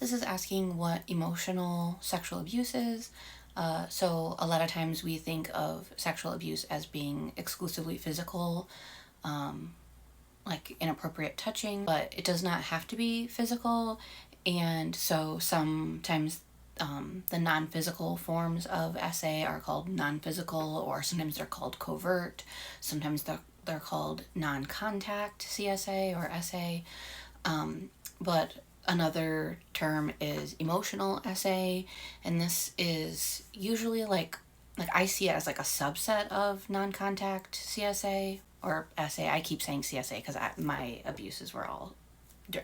This is asking what emotional sexual abuse is. So a lot of times we think of sexual abuse as being exclusively physical, like inappropriate touching, but it does not have to be physical. And so sometimes the non physical forms of SA are called non physical, or sometimes they're called covert, sometimes they're called non contact CSA or SA. But another term is emotional SA, and this is usually like I see it as like a subset of non-contact CSA or SA. I keep saying CSA because my abuses were all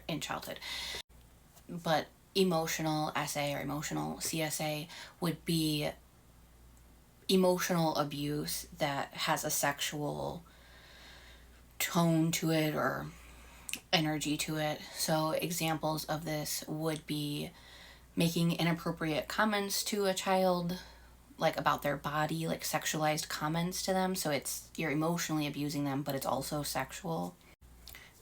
in childhood. But emotional SA or emotional CSA would be emotional abuse that has a sexual tone to it or energy to it. So examples of this would be making inappropriate comments to a child, like about their body, like sexualized comments to them. So it's you're emotionally abusing them, but it's also sexual.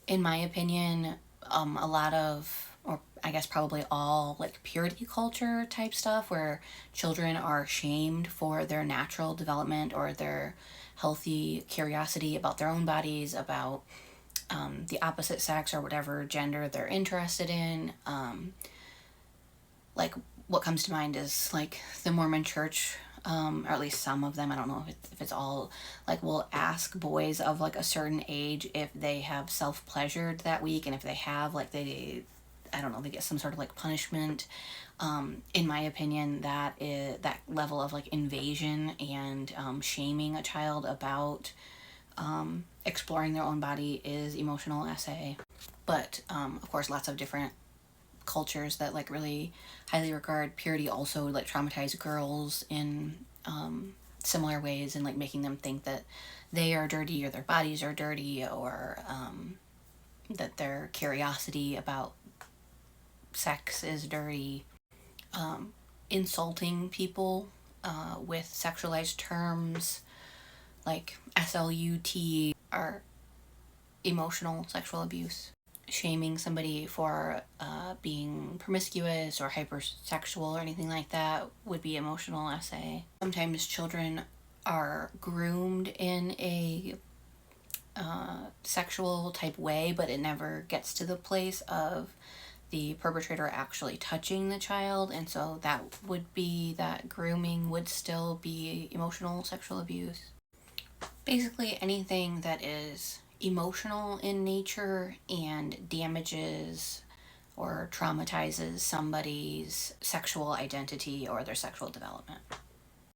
In my opinion, a lot of, or I guess probably all, like purity culture type stuff where children are shamed for their natural development or their healthy curiosity about their own bodies, about the opposite sex or whatever gender they're interested in. Like what comes to mind is like the Mormon Church, or at least some of them. I don't know if it's all, like will ask boys of like a certain age if they have self pleasured that week, and if they have, like they, I don't know, they get some sort of like punishment. In my opinion, that level of like invasion and shaming a child about exploring their own body is emotional SA. But of course, lots of different cultures that like really highly regard purity also like traumatize girls in similar ways, and like making them think that they are dirty or their bodies are dirty, or that their curiosity about sex is dirty. Insulting people with sexualized terms like SLUT are emotional sexual abuse. Shaming somebody for being promiscuous or hypersexual or anything like that would be emotional SA. Sometimes children are groomed in a sexual type way, but it never gets to the place of the perpetrator actually touching the child, and so that grooming would still be emotional sexual abuse. Basically, anything that is emotional in nature and damages or traumatizes somebody's sexual identity or their sexual development.